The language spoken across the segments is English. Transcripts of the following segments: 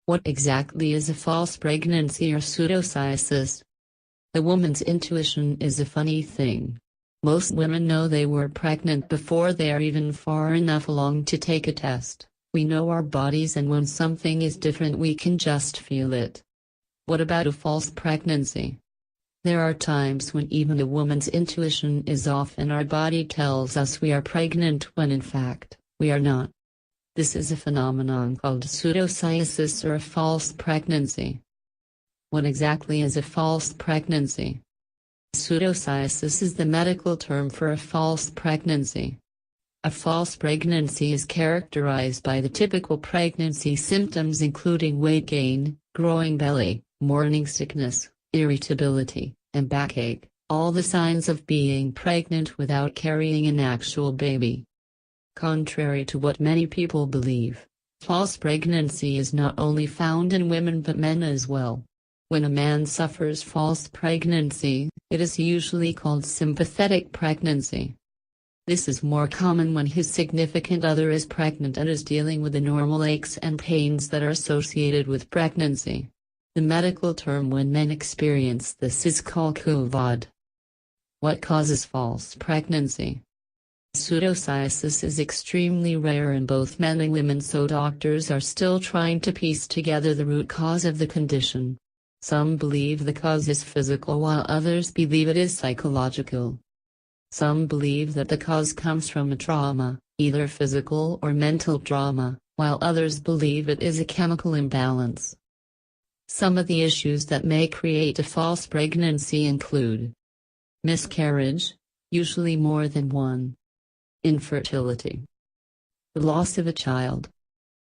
What exactly is a false pregnancy or pseudocyesis? A woman's intuition is a funny thing. Most women know they were pregnant before they are even far enough along to take a test. We know our bodies, and when something is different we can just feel it. What about a false pregnancy? There are times when even a woman's intuition is off and our body tells us we are pregnant when in fact, we are not. This is a phenomenon called pseudocyesis or a false pregnancy. What exactly is a false pregnancy? Pseudocyesis is the medical term for a false pregnancy. A false pregnancy is characterized by the typical pregnancy symptoms including weight gain, growing belly, morning sickness, irritability, and backache, all the signs of being pregnant without carrying an actual baby. Contrary to what many people believe, false pregnancy is not only found in women but men as well. When a man suffers false pregnancy, it is usually called sympathetic pregnancy. This is more common when his significant other is pregnant and is dealing with the normal aches and pains that are associated with pregnancy. The medical term when men experience this is called KUVOD. What causes false pregnancy? Pseudocyesis is extremely rare in both men and women, so doctors are still trying to piece together the root cause of the condition. Some believe the cause is physical while others believe it is psychological. Some believe that the cause comes from a trauma, either physical or mental trauma, while others believe it is a chemical imbalance. Some of the issues that may create a false pregnancy include miscarriage, usually more than one, infertility, the loss of a child,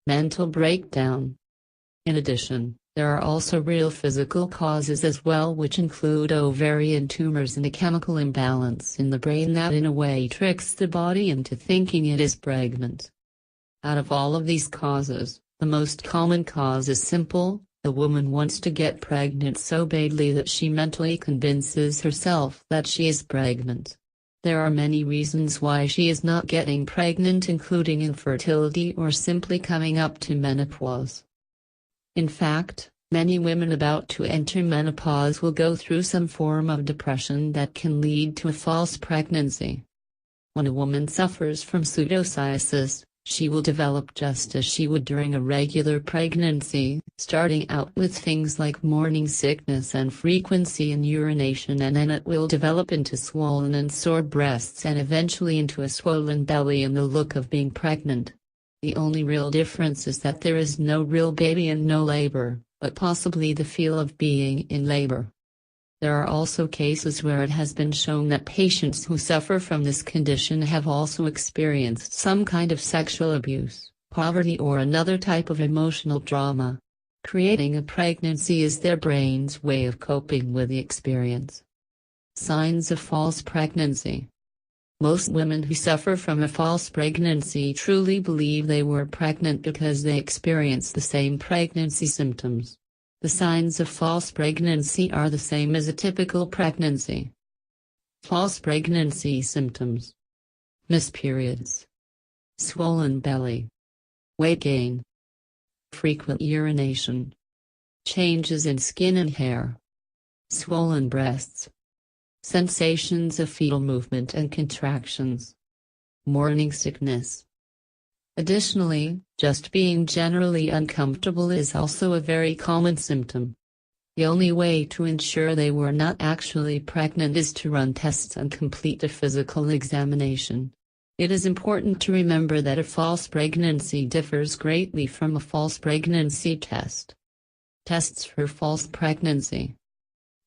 mental breakdown. In addition, there are also real physical causes as well, which include ovarian tumors and a chemical imbalance in the brain that in a way tricks the body into thinking it is pregnant. Out of all of these causes, the most common cause is simple: the woman wants to get pregnant so badly that she mentally convinces herself that she is pregnant. There are many reasons why she is not getting pregnant, including infertility or simply coming up to menopause. In fact, many women about to enter menopause will go through some form of depression that can lead to a false pregnancy. When a woman suffers from pseudocyesis, she will develop just as she would during a regular pregnancy, starting out with things like morning sickness and frequency in urination, and then it will develop into swollen and sore breasts and eventually into a swollen belly and the look of being pregnant. The only real difference is that there is no real baby and no labor, but possibly the feel of being in labor. There are also cases where it has been shown that patients who suffer from this condition have also experienced some kind of sexual abuse, poverty, or another type of emotional trauma. Creating a pregnancy is their brain's way of coping with the experience. Signs of false pregnancy. Most women who suffer from a false pregnancy truly believe they were pregnant because they experience the same pregnancy symptoms. The signs of false pregnancy are the same as a typical pregnancy. False pregnancy symptoms: missed periods, swollen belly, weight gain, frequent urination, changes in skin and hair, swollen breasts, sensations of fetal movement and contractions, morning sickness. Additionally, just being generally uncomfortable is also a very common symptom. The only way to ensure they were not actually pregnant is to run tests and complete a physical examination. It is important to remember that a false pregnancy differs greatly from a false pregnancy test. Tests for false pregnancy.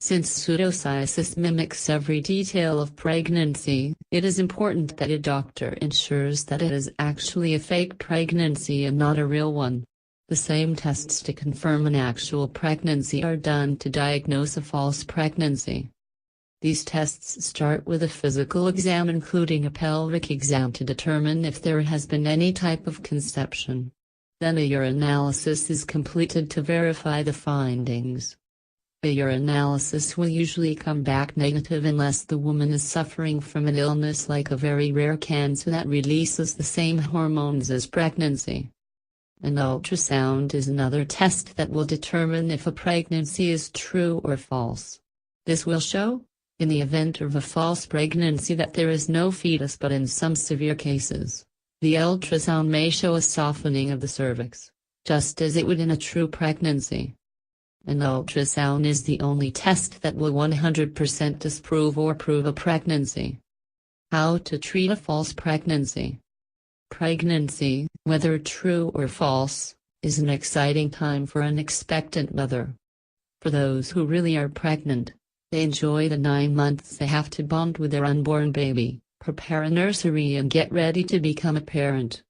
Since pseudocyesis mimics every detail of pregnancy, it is important that a doctor ensures that it is actually a fake pregnancy and not a real one. The same tests to confirm an actual pregnancy are done to diagnose a false pregnancy. These tests start with a physical exam, including a pelvic exam to determine if there has been any type of conception. Then a urinalysis is completed to verify the findings. A urinalysis will usually come back negative unless the woman is suffering from an illness like a very rare cancer that releases the same hormones as pregnancy. An ultrasound is another test that will determine if a pregnancy is true or false. This will show, in the event of a false pregnancy, that there is no fetus, but in some severe cases, the ultrasound may show a softening of the cervix, just as it would in a true pregnancy. An ultrasound is the only test that will 100% disprove or prove a pregnancy. How to treat a false pregnancy. Pregnancy, whether true or false, is an exciting time for an expectant mother. For those who really are pregnant, they enjoy the 9 months they have to bond with their unborn baby, prepare a nursery and get ready to become a parent.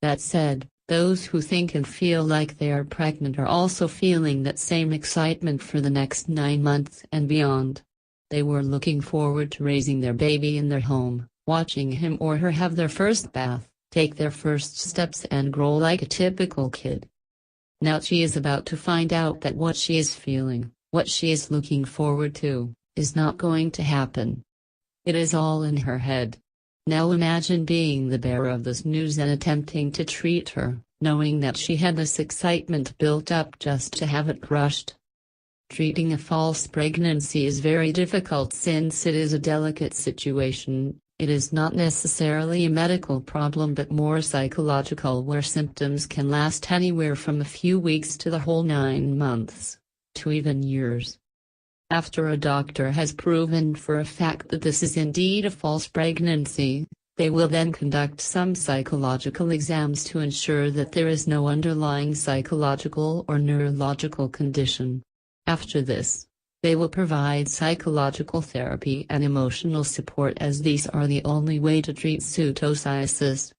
That said, those who think and feel like they are pregnant are also feeling that same excitement for the next 9 months and beyond. They were looking forward to raising their baby in their home, watching him or her have their first bath, take their first steps and grow like a typical kid. Now she is about to find out that what she is feeling, what she is looking forward to, is not going to happen. It is all in her head. Now imagine being the bearer of this news and attempting to treat her, knowing that she had this excitement built up just to have it crushed. Treating a false pregnancy is very difficult since it is a delicate situation. It is not necessarily a medical problem but more psychological, where symptoms can last anywhere from a few weeks to the whole 9 months, to even years. After a doctor has proven for a fact that this is indeed a false pregnancy, they will then conduct some psychological exams to ensure that there is no underlying psychological or neurological condition. After this, they will provide psychological therapy and emotional support, as these are the only way to treat pseudocyesis.